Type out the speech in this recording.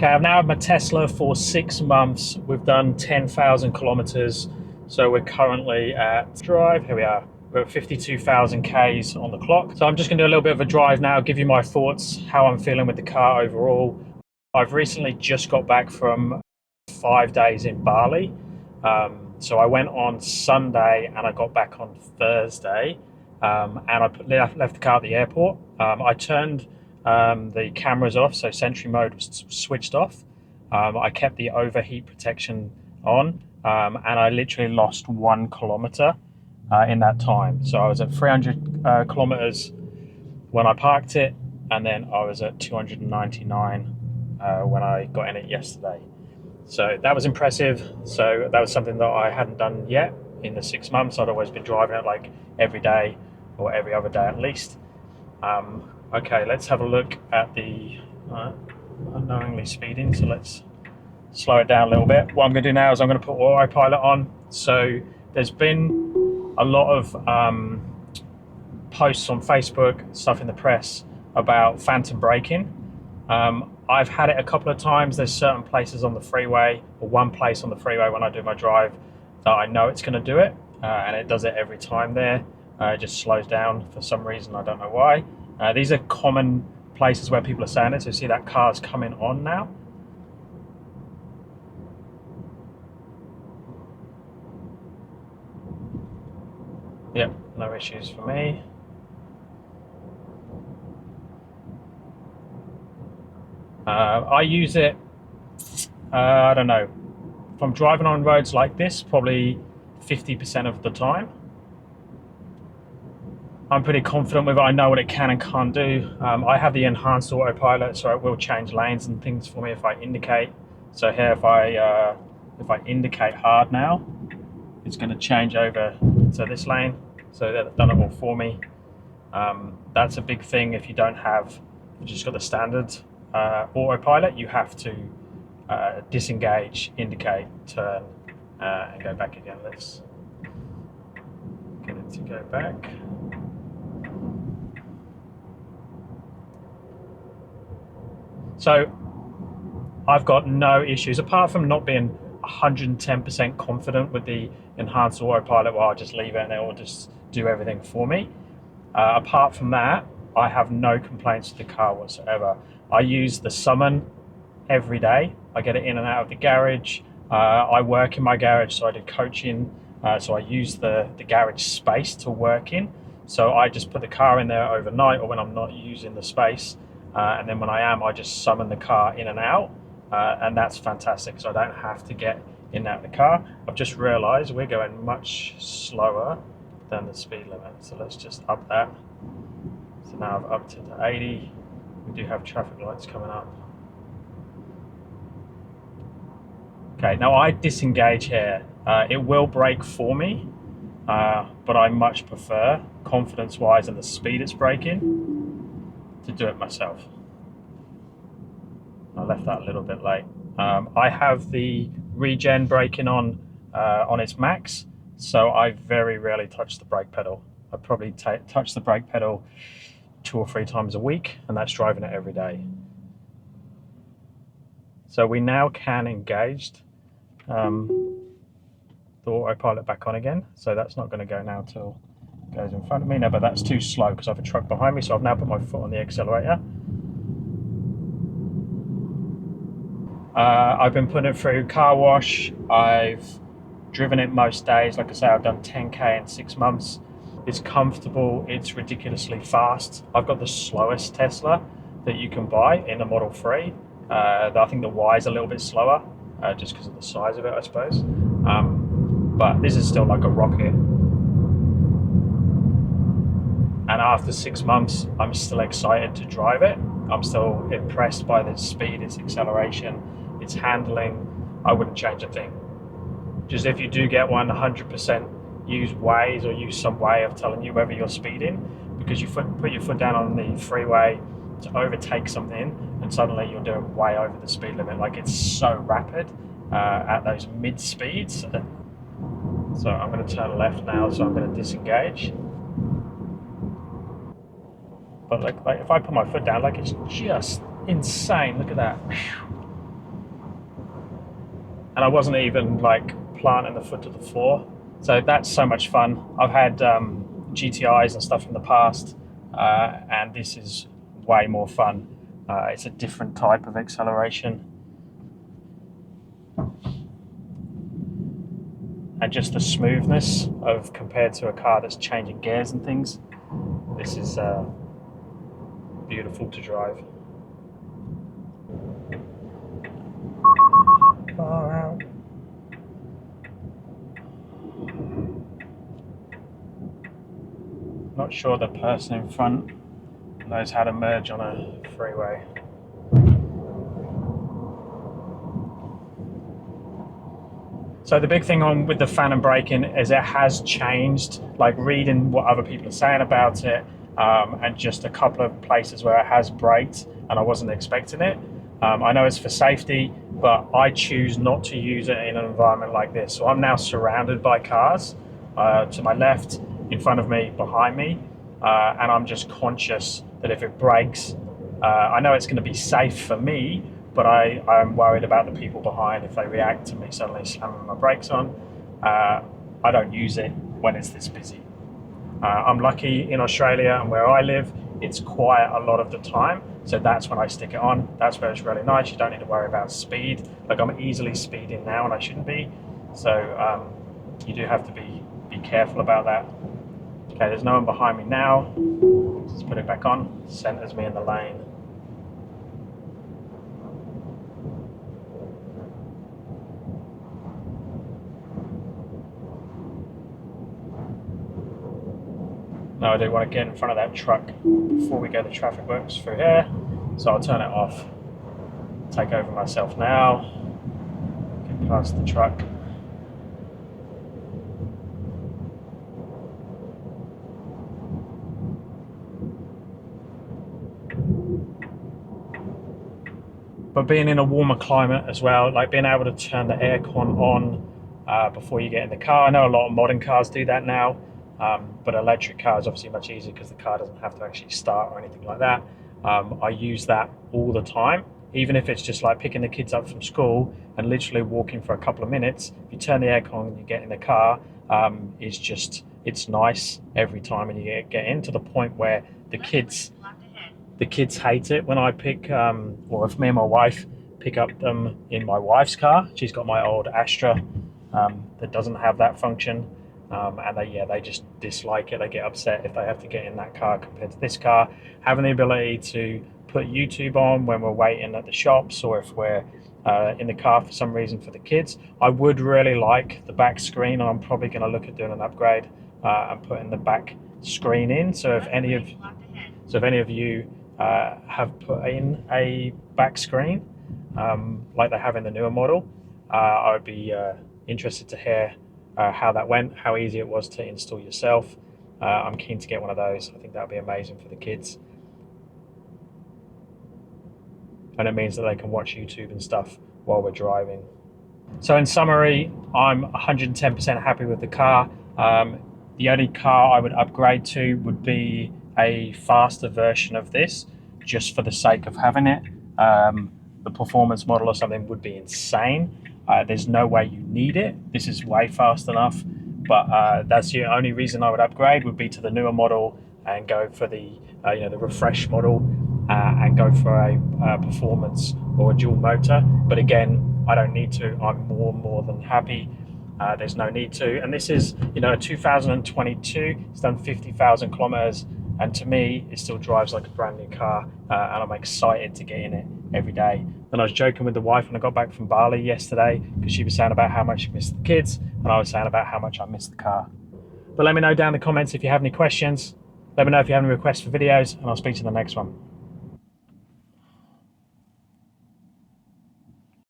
Okay, I've now had my Tesla for 6 months. We've done 10,000 kilometers. So we're currently at drive. Here we are. We're at 52,000 Ks on the clock. So I'm just gonna do a little bit of a drive now, give you my thoughts, how I'm feeling with the car overall. I've recently just got back from 5 days in Bali. So I went on Sunday and I got back on Thursday. And I left the car at the airport. I turned the cameras off, so Sentry mode was switched off. I kept the overheat protection on, and I literally lost 1 kilometer in that time. So I was at 300 kilometers when I parked it, and then I was at 299 when I got in it yesterday. So that was impressive. So that was something that I hadn't done yet in the 6 months. I'd always been driving it like every day or every other day at least. Okay, let's have a look at the unknowingly speeding. So let's slow it down a little bit. What I'm going to do now is I'm going to put Autopilot on. So there's been a lot of posts on Facebook, stuff in the press about phantom braking. I've had it a couple of times. There's certain places on the freeway, or one place on the freeway when I do my drive, that I know it's going to do it, and it does it every time there. It just slows down for some reason, I don't know why. These are common places where people are saying it. So you see that car's coming on now. Yep, no issues for me. I use it, I don't know, if I'm driving on roads like this, probably 50% of the time. I'm pretty confident with it. I know what it can and can't do. I have the enhanced autopilot, so it will change lanes and things for me if I indicate. So here, if I indicate hard now, it's going to change over to this lane. So they've done it all for me. That's a big thing. If you don't have, you just got the standard autopilot, you have to disengage, indicate, turn, and go back again. Let's get it to go back. So I've got no issues apart from not being 110% confident with the enhanced autopilot, where I'll just leave it and it will just do everything for me. Apart from that, I have no complaints with the car whatsoever. I use the summon every day. I get it in and out of the garage. I work in my garage, so I do coaching. So I use the garage space to work in. So I just put the car in there overnight or when I'm not using the space. And then when I am, I just summon the car in and out. And that's fantastic. So I don't have to get in and out of the car. I've just realized we're going much slower than the speed limit. So let's just up that. So now I've upped it to 80. We do have traffic lights coming up. Okay, now I disengage here. It will brake for me, but I much prefer, confidence-wise and the speed it's braking, to do it myself. I left that a little bit late. I have the regen braking on its max, so I very rarely touch the brake pedal. I probably touch the brake pedal 2 or 3 times a week, and that's driving it every day. So we now can engage the autopilot back on again. So that's not going to go now till it goes in front of me. No, but that's too slow because I have a truck behind me. So I've now put my foot on the accelerator. I've been putting it through car wash. I've driven it most days. Like I say, I've done 10K in 6 months. It's comfortable. It's ridiculously fast. I've got the slowest Tesla that you can buy in the Model 3. I think the Y is a little bit slower, just because of the size of it, I suppose. But this is still like a rocket. And after 6 months, I'm still excited to drive it. I'm still impressed by the speed, its acceleration, its handling. I wouldn't change a thing. Just if you do get one, 100% use Waze or use some way of telling you whether you're speeding, because you put your foot down on the freeway to overtake something and suddenly you're doing way over the speed limit. Like, it's so rapid at those mid speeds. So I'm going to turn left now, so I'm going to disengage. But like if I put my foot down, like, it's just insane. Look at that. and I wasn't even like planting the foot to the floor. So that's so much fun. I've had GTIs and stuff in the past, and this is way more fun. It's a different type of acceleration, and just the smoothness of compared to a car that's changing gears and things. This is beautiful to drive. Far out. Not sure the person in front knows how to merge on a freeway. So the big thing on with the phantom braking is it has changed, like reading what other people are saying about it, and just a couple of places where it has braked and I wasn't expecting it. I know it's for safety, but I choose not to use it in an environment like this. So I'm now surrounded by cars to my left, in front of me, behind me, and I'm just conscious that if it brakes, I know it's going to be safe for me, but I'm worried about the people behind if they react to me suddenly slamming my brakes on. I don't use it when it's this busy. I'm lucky in Australia and where I live, it's quiet a lot of the time. So that's when I stick it on. That's where it's really nice. You don't need to worry about speed. Like I'm easily speeding now and I shouldn't be. So you do have to be careful about that. Okay, there's no one behind me now. Let's put it back on. Centers me in the lane. Now I do want to get in front of that truck before we go to traffic works through here. So I'll turn it off. Take over myself now. Get past the truck. But being in a warmer climate as well, like being able to turn the aircon on before you get in the car. I know a lot of modern cars do that now, but electric cars obviously much easier because the car doesn't have to actually start or anything like that. I use that all the time, even if it's just like picking the kids up from school and literally walking for a couple of minutes. If you turn the aircon and you get in the car, it's nice every time, and you get in to the point where the kids hate it when I pick, or if me and my wife pick up them in my wife's car. She's got my old Astra that doesn't have that function, and they just dislike it. They get upset if they have to get in that car compared to this car. Having the ability to put YouTube on when we're waiting at the shops, or if we're in the car for some reason for the kids. I would really like the back screen, and I'm probably going to look at doing an upgrade and putting the back screen in. So if any of you have put in a back screen like they have in the newer model, I would be interested to hear how that went, how easy it was to install yourself. I'm keen to get one of those. I think that would be amazing for the kids, and it means that they can watch YouTube and stuff while we're driving. So in summary, I'm 110% happy with the car. The only car I would upgrade to would be a faster version of this, just for the sake of having it. The performance model or something would be insane. There's no way you need it. This is way fast enough, but that's the only reason I would upgrade, would be to the newer model and go for the the refresh model, and go for a performance or a dual motor. But again, I don't need to. I'm more than happy. There's no need to. And this is a 2022. It's done 50,000 kilometers, and to me it still drives like a brand new car, and I'm excited to get in it every day. And I was joking with the wife when I got back from Bali yesterday, because she was saying about how much she missed the kids, and I was saying about how much I missed the car. But let me know down in the comments if you have any questions. Let me know if you have any requests for videos, and I'll speak to you in the next one.